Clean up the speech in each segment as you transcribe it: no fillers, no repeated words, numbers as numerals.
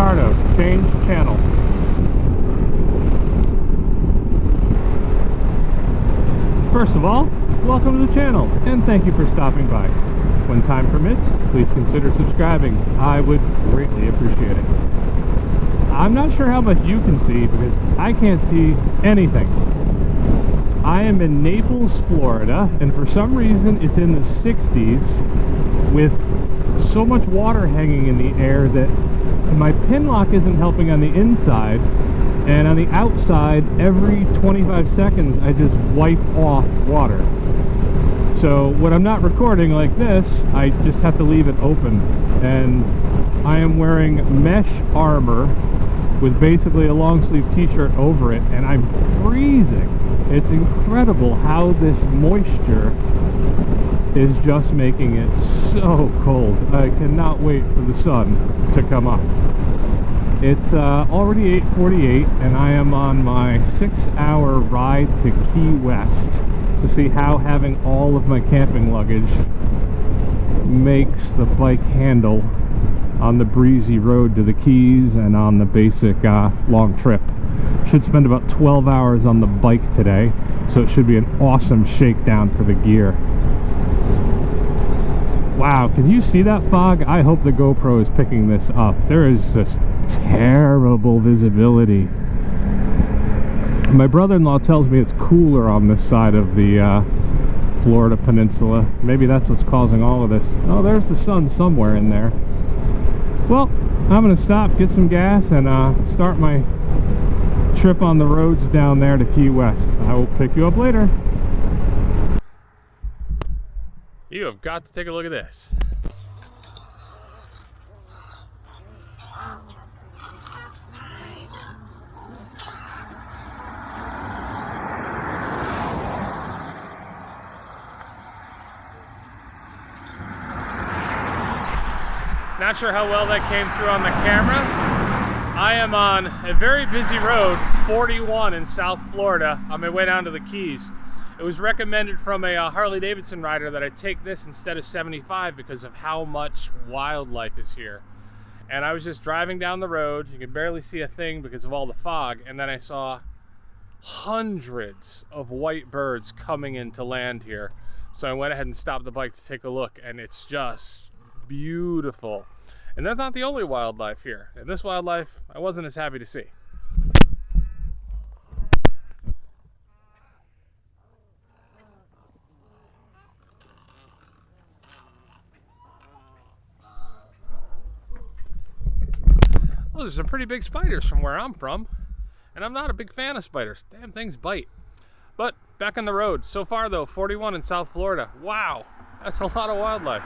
Ricardo, change channel. First of all, welcome to the channel, and thank you for stopping by. When time permits, please consider subscribing. I would greatly appreciate it. I'm not sure how much you can see because I can't see anything. I am in Naples, Florida, and for some reason it's in the 60s with so much water hanging in the air that my pin lock isn't helping on the inside, and on the outside every 25 seconds I just wipe off water. So when I'm not recording like this, I just have to leave it open, and I am wearing mesh armor with basically a long sleeve t-shirt over it, and I'm freezing. It's incredible how this moisture is just making it so cold. I cannot wait for the sun to come up. It's already 8:48, and I am on my 6-hour ride to Key West to see how having all of my camping luggage makes the bike handle on the breezy road to the Keys and on the basic long trip. Should spend about 12 hours on the bike today, so it should be an awesome shakedown for the gear. Wow, can you see that fog? I hope the GoPro is picking this up. There is just terrible visibility. My brother-in-law tells me it's cooler on this side of the Florida peninsula. Maybe that's what's causing all of this. Oh, there's the sun somewhere in there. Well, I'm gonna stop, get some gas, and start my trip on the roads down there to Key West. I will pick you up later. You have got to take a look at this. Not sure how well that came through on the camera. I am on a very busy road, 41 in South Florida, on my way down to the Keys. It was recommended from a Harley-Davidson rider that I take this instead of 75 because of how much wildlife is here. And I was just driving down the road. You can barely see a thing because of all the fog. And then I saw hundreds of white birds coming into land here. So I went ahead and stopped the bike to take a look, and it's just beautiful. And that's not the only wildlife here. And this wildlife I wasn't as happy to see. Well, there's some pretty big spiders from where I'm from, and I'm not a big fan of spiders. Damn things bite. But back on the road. So far though, 41 in South Florida. Wow, that's a lot of wildlife.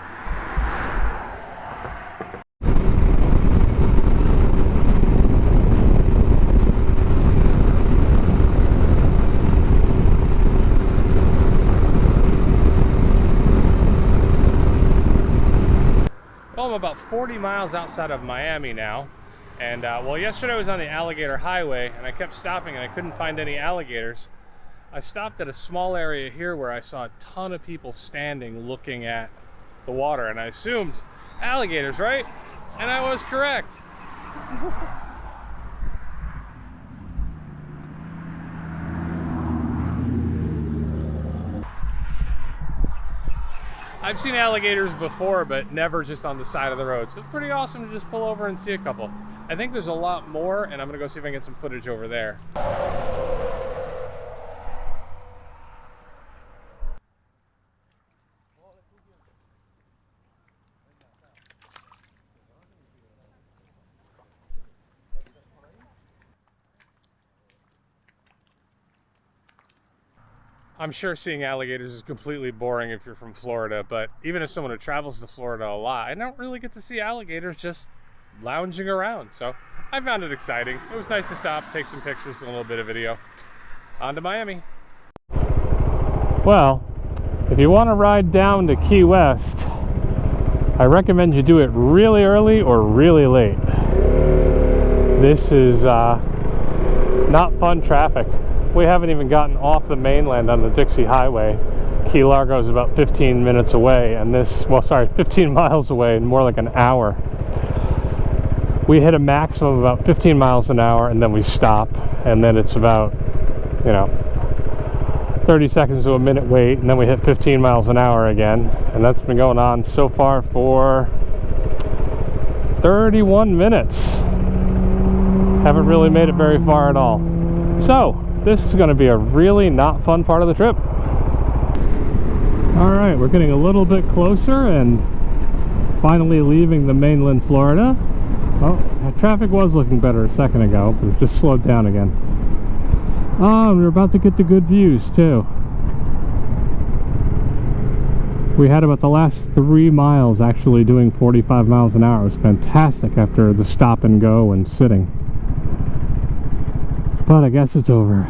Well, I'm about 40 miles outside of Miami now. And well, yesterday I was on the Alligator Highway, and I kept stopping and I couldn't find any alligators. I stopped at a small area here where I saw a ton of people standing looking at the water, and I assumed alligators, right? And I was correct. I've seen alligators before, but never just on the side of the road. So it's pretty awesome to just pull over and see a couple. I think there's a lot more, and I'm gonna go see if I can get some footage over there. I'm sure seeing alligators is completely boring if you're from Florida, but even as someone who travels to Florida a lot, I don't really get to see alligators just lounging around. So I found it exciting. It was nice to stop, take some pictures and a little bit of video. On to Miami. Well, if you want to ride down to Key West, I recommend you do it really early or really late. This is not fun traffic. We haven't even gotten off the mainland on the Dixie Highway. Key Largo is about 15 minutes away, and this, well, sorry, 15 miles away, and more like an hour. we hit a maximum of about 15 miles an hour, and then we stop, and then it's about, you know, 30 seconds to a minute wait, and then we hit 15 miles an hour again. And that's been going on so far for 31 minutes. Haven't really made it very far at all. So this is going to be a really not fun part of the trip. All right, we're getting a little bit closer and finally leaving the mainland Florida. Oh, traffic was looking better a second ago, but it just slowed down again. Oh, and we're about to get the good views too. We had about the last 3 miles actually doing 45 miles an hour. It was fantastic after the stop and go and sitting. But I guess it's over.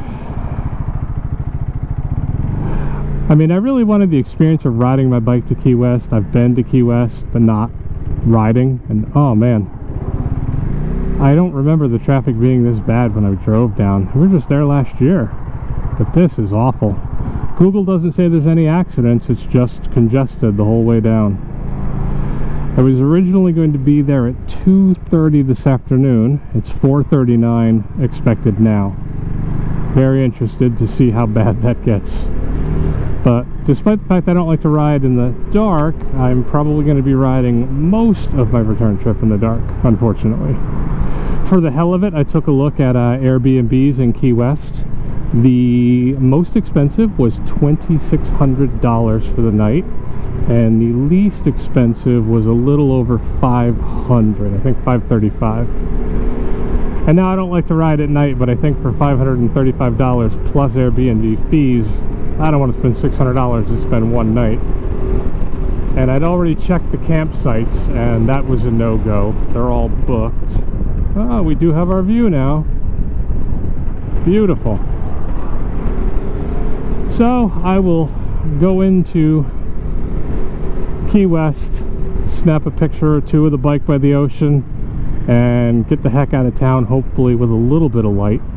I mean, I really wanted the experience of riding my bike to Key West. I've been to Key West, but not riding. And oh man, I don't remember the traffic being this bad when I drove down. We were just there last year, but this is awful. Google doesn't say there's any accidents, it's just congested the whole way down. I was originally going to be there at 2:30 this afternoon. It's 4:39 expected now. Very interested to see how bad that gets. But despite the fact I don't like to ride in the dark, I'm probably going to be riding most of my return trip in the dark, unfortunately. For the hell of it, I took a look at Airbnbs in Key West. The most expensive was $2,600 for the night, and the least expensive was a little over $500, I think $535. And now I don't like to ride at night, but I think for $535 plus Airbnb fees, I don't want to spend $600 to spend one night. And I'd already checked the campsites, and that was a no-go. They're all booked. Oh, we do have our view now. Beautiful. So I will go into Key West, snap a picture or two of the bike by the ocean, and get the heck out of town, hopefully with a little bit of light.